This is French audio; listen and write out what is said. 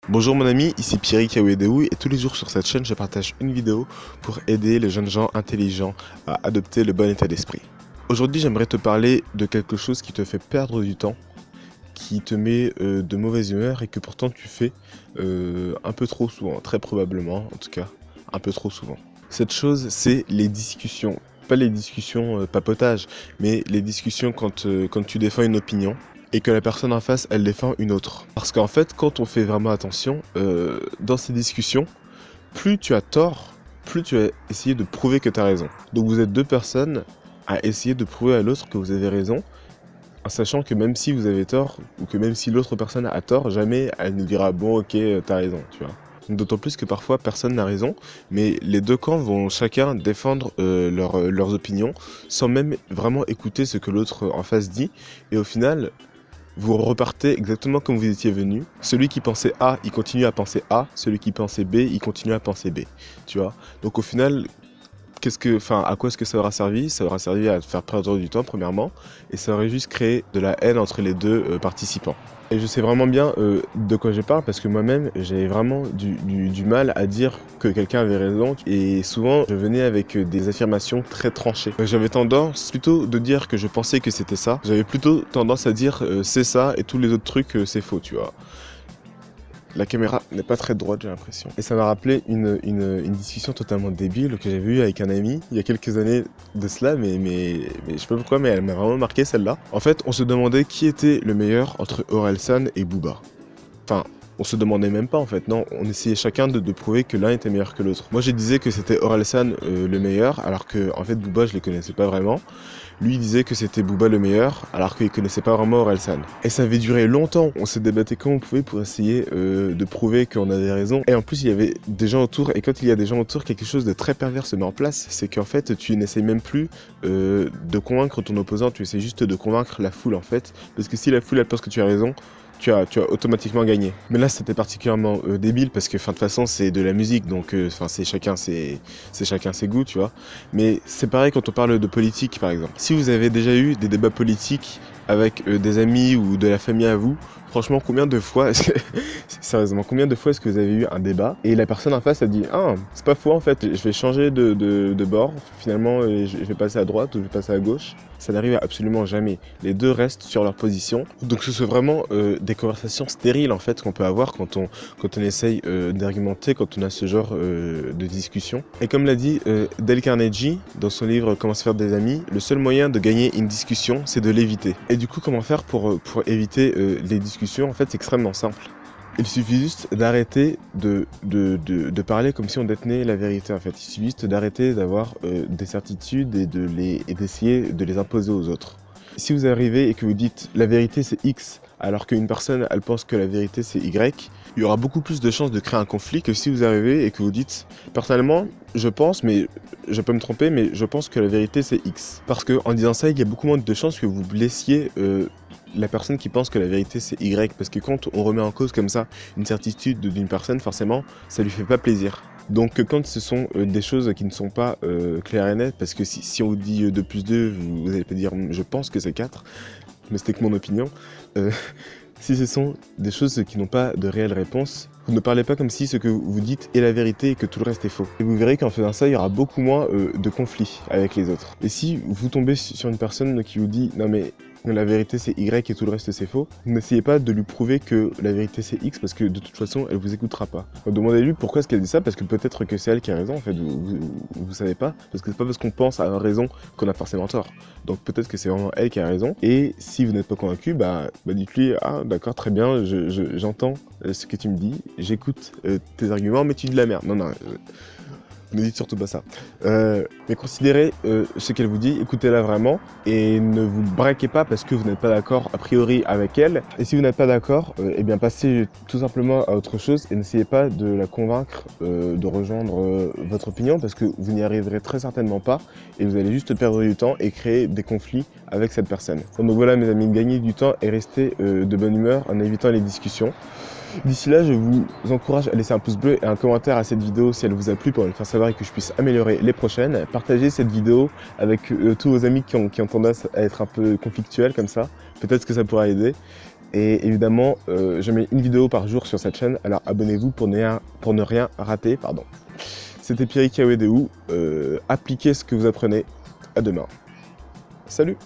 Bonjour mon ami, ici Pierre Kawedeou et tous les jours sur cette chaîne je partage une vidéo pour aider les jeunes gens intelligents à adopter le bon état d'esprit. Aujourd'hui j'aimerais te parler de quelque chose qui te fait perdre du temps, qui te met de mauvaise humeur et que pourtant tu fais un peu trop souvent, très probablement en tout cas, un peu trop souvent. Cette chose c'est les discussions, pas les discussions papotage, mais les discussions quand tu défends une opinion et que la personne en face, elle défend une autre. Parce qu'en fait, quand on fait vraiment attention, dans ces discussions, plus tu as tort, plus tu vas essayer de prouver que tu as raison. Donc vous êtes deux personnes à essayer de prouver à l'autre que vous avez raison, en sachant que même si vous avez tort, ou que même si l'autre personne a tort, jamais elle nous dira « bon ok, t'as raison », tu vois. D'autant plus que parfois personne n'a raison, mais les deux camps vont chacun défendre leurs opinions, sans même vraiment écouter ce que l'autre en face dit, et au final, vous repartez exactement comme vous étiez venu. Celui qui pensait A, il continue à penser A. Celui qui pensait B, il continue à penser B. Tu vois. Donc au final, à quoi est-ce que ça aura servi? Ça aura servi à faire perdre du temps, premièrement. Et ça aurait juste créé de la haine entre les deux participants. Et je sais vraiment bien de quoi je parle parce que moi-même, j'avais vraiment du mal à dire que quelqu'un avait raison. Et souvent, je venais avec des affirmations très tranchées. J'avais tendance plutôt de dire que je pensais que c'était ça. J'avais plutôt tendance à dire c'est ça et tous les autres trucs c'est faux, tu vois. La caméra n'est pas très droite, j'ai l'impression. Et ça m'a rappelé une discussion totalement débile que j'avais eue avec un ami il y a quelques années de cela, mais je sais pas pourquoi, mais elle m'a vraiment marqué celle-là. En fait, on se demandait qui était le meilleur entre Orelsan et Booba. Enfin, on se demandait même pas en fait, non, on essayait chacun de prouver que l'un était meilleur que l'autre. Moi je disais que c'était Orelsan le meilleur, alors que en fait Booba je les connaissais pas vraiment. Lui il disait que c'était Booba le meilleur, alors qu'il connaissait pas vraiment Orelsan. Et ça avait duré longtemps, on s'est débatté comme on pouvait pour essayer de prouver qu'on avait raison. Et en plus il y avait des gens autour, et quand il y a des gens autour, quelque chose de très pervers se met en place, c'est qu'en fait tu n'essayes même plus de convaincre ton opposant, tu essaies juste de convaincre la foule en fait, parce que si la foule elle pense que tu as raison, tu as automatiquement gagné. Mais là, c'était particulièrement débile parce que, de toute façon, c'est de la musique, donc, c'est chacun ses goûts, tu vois. Mais c'est pareil quand on parle de politique, par exemple. Si vous avez déjà eu des débats politiques avec des amis ou de la famille à vous, franchement, sérieusement, combien de fois est-ce que vous avez eu un débat et la personne en face a dit « Ah, c'est pas faux en fait, je vais changer de bord, finalement je vais passer à droite ou je vais passer à gauche ». Ça n'arrive absolument jamais. Les deux restent sur leur position. Donc ce sont vraiment des conversations stériles en fait qu'on peut avoir quand on essaye d'argumenter, quand on a ce genre de discussion. Et comme l'a dit Dale Carnegie dans son livre Comment se faire des amis, le seul moyen de gagner une discussion, c'est de l'éviter. Et du coup, comment faire pour éviter les discussions? En fait, c'est extrêmement simple. Il suffit juste d'arrêter de parler comme si on détenait la vérité en fait. Il suffit juste d'arrêter d'avoir des certitudes et d'essayer de les imposer aux autres. Si vous arrivez et que vous dites la vérité c'est X alors qu'une personne elle pense que la vérité c'est Y, il y aura beaucoup plus de chances de créer un conflit que si vous arrivez et que vous dites personnellement je pense, mais je peux me tromper, mais je pense que la vérité c'est X. Parce qu'en disant ça il y a beaucoup moins de chances que vous blessiez la personne qui pense que la vérité c'est Y, parce que quand on remet en cause comme ça une certitude d'une personne, forcément, ça lui fait pas plaisir. Donc quand ce sont des choses qui ne sont pas claires et nettes, parce que si on vous dit 2 plus 2, vous allez pas dire je pense que c'est 4, mais c'était que mon opinion. Si ce sont des choses qui n'ont pas de réelle réponse, vous ne parlez pas comme si ce que vous dites est la vérité et que tout le reste est faux. Et vous verrez qu'en faisant ça, il y aura beaucoup moins de conflits avec les autres. Et si vous tombez sur une personne qui vous dit « Non mais la vérité c'est Y et tout le reste c'est faux », n'essayez pas de lui prouver que la vérité c'est X parce que de toute façon, elle vous écoutera pas. Demandez-lui pourquoi est-ce qu'elle dit ça, parce que peut-être que c'est elle qui a raison en fait, vous savez pas. Parce que c'est pas parce qu'on pense avoir raison qu'on a forcément tort. Donc peut-être que c'est vraiment elle qui a raison. Et si vous n'êtes pas convaincu, dites-lui « Ah d'accord, très bien, j'entends ce que tu me dis, j'écoute tes arguments, mais tu dis de la merde. » Non, ne dites surtout pas ça. Mais considérez ce qu'elle vous dit, écoutez-la vraiment, et ne vous braquez pas parce que vous n'êtes pas d'accord a priori avec elle. Et si vous n'êtes pas d'accord, eh bien passez tout simplement à autre chose et n'essayez pas de la convaincre de rejoindre votre opinion parce que vous n'y arriverez très certainement pas et vous allez juste perdre du temps et créer des conflits avec cette personne. Donc voilà mes amis, gagnez du temps et restez de bonne humeur en évitant les discussions. D'ici là, je vous encourage à laisser un pouce bleu et un commentaire à cette vidéo si elle vous a plu pour me le faire savoir et que je puisse améliorer les prochaines. Partagez cette vidéo avec tous vos amis qui ont tendance à être un peu conflictuels comme ça. Peut-être que ça pourra aider. Et évidemment, je mets une vidéo par jour sur cette chaîne, alors abonnez-vous pour ne rien rater. Pardon. C'était Pierrick Yawedehou. Appliquez ce que vous apprenez. À demain. Salut!